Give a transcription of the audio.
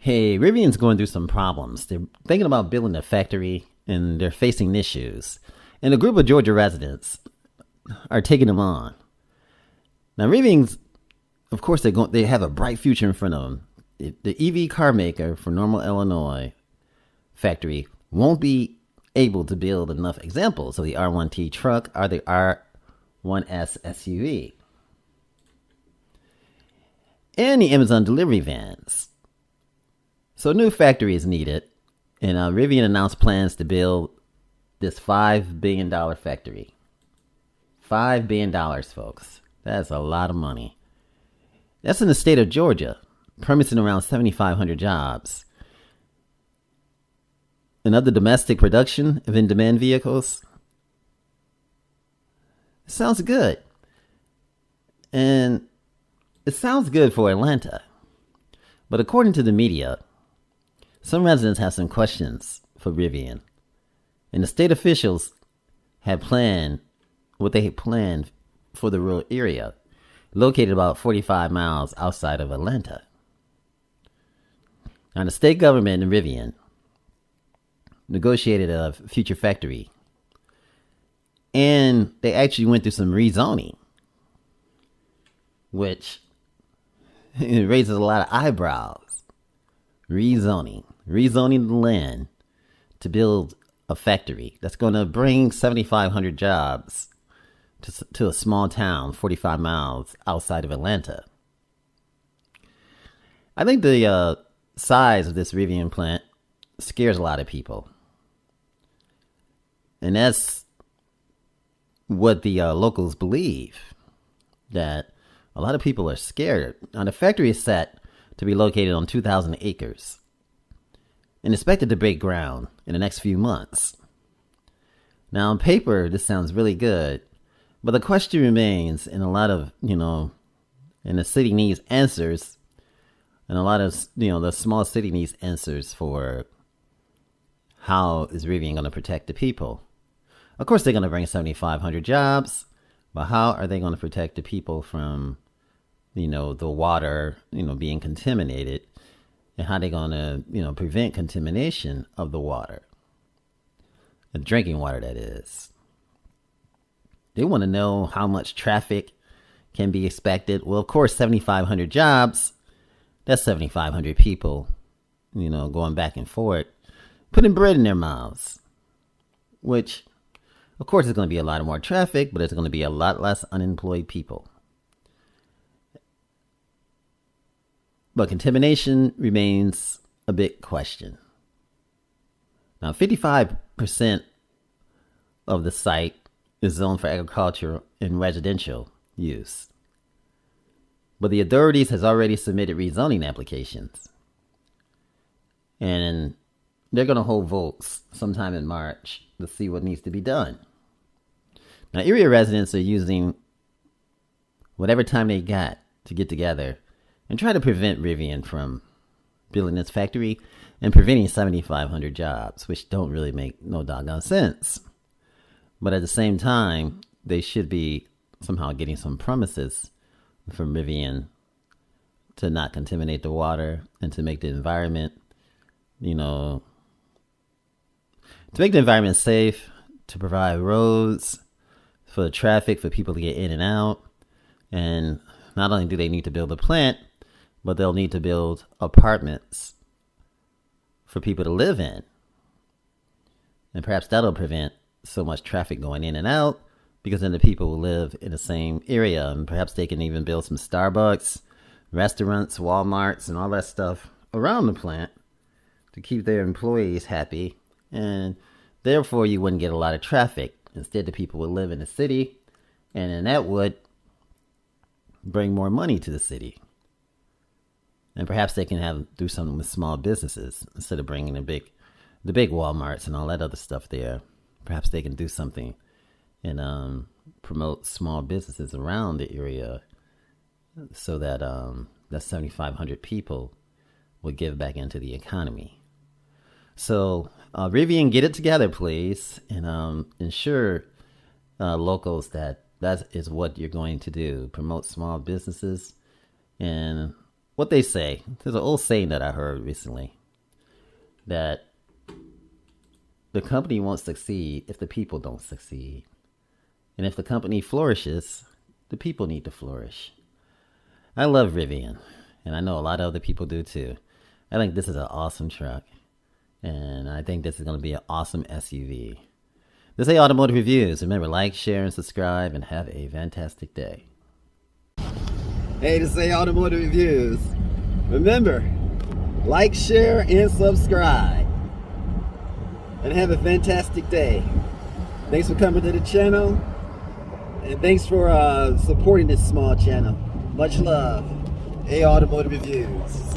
Hey, Rivian's going through some problems. They're thinking about building a factory and they're facing issues. And a group of Georgia residents are taking them on. Now, Rivian's, of course, they have a bright future in front of them. The EV car maker for Normal, Illinois factory won't be able to build enough examples of the R1T truck or the R1S SUV. And the Amazon delivery vans. So a new factory is needed, and Rivian announced plans to build this $5 billion factory. $5 billion, folks. That's a lot of money. That's in the state of Georgia, promising around 7,500 jobs. And other domestic production of in-demand vehicles. It sounds good. And it sounds good for Atlanta. But according to the media, some residents have some questions for Rivian. And the state officials had planned what they had planned for the rural area, located about 45 miles outside of Atlanta. Now, the state government and Rivian negotiated a future factory. And they actually went through some rezoning, which raises a lot of eyebrows. Rezoning the land to build a factory that's going to bring 7,500 jobs to a small town 45 miles outside of Atlanta. I think the size of this Rivian plant scares a lot of people. And that's what the locals believe, that a lot of people are scared. Now, the factory is set to be located on 2,000 acres and expected to break ground in the next few months. Now, on paper, this sounds really good, but the question remains, and a lot of, and the city needs answers, and a lot of, the small city needs answers for how is Rivian going to protect the people. Of course, they're going to bring 7,500 jobs, but how are they going to protect the people from the water, being contaminated, and how they going to, prevent contamination of the water, the drinking water, that is. They want to know how much traffic can be expected. Well, of course, 7,500 jobs, that's 7,500 people, going back and forth, putting bread in their mouths, which, of course, is going to be a lot more traffic, but it's going to be a lot less unemployed people. But contamination remains a big question. Now, 55% of the site is zoned for agriculture and residential use. But the authorities has already submitted rezoning applications. And they're going to hold votes sometime in March to see what needs to be done. Now, area residents are using whatever time they got to get together and try to prevent Rivian from building this factory and preventing 7,500 jobs, which don't really make no doggone sense. But at the same time, they should be somehow getting some promises from Rivian to not contaminate the water and to make the environment, to make the environment safe, to provide roads for the traffic, for people to get in and out. And not only do they need to build a plant, but they'll need to build apartments for people to live in. And perhaps that'll prevent so much traffic going in and out, because then the people will live in the same area. And perhaps they can even build some Starbucks, restaurants, Walmarts, and all that stuff around the plant to keep their employees happy. And therefore, you wouldn't get a lot of traffic. Instead, the people would live in the city, and then that would bring more money to the city. And perhaps they can do something with small businesses instead of bringing the big Walmarts and all that other stuff there. Perhaps they can do something and promote small businesses around the area so that that 7,500 people will give back into the economy. So Rivian, get it together, please, and ensure locals that is what you're going to do. Promote small businesses and what they say. There's an old saying that I heard recently that the company won't succeed if the people don't succeed. And if the company flourishes, the people need to flourish. I love Rivian, and I know a lot of other people do too. I think this is an awesome truck, and I think this is going to be an awesome SUV. This is Automotive Reviews. Remember, like, share, and subscribe, and have a fantastic day. Hey, this is Automotive Reviews. Remember, like, share, and subscribe, and have a fantastic day. Thanks for coming to the channel, and thanks for supporting this small channel. Much love. Hey, Automotive Reviews.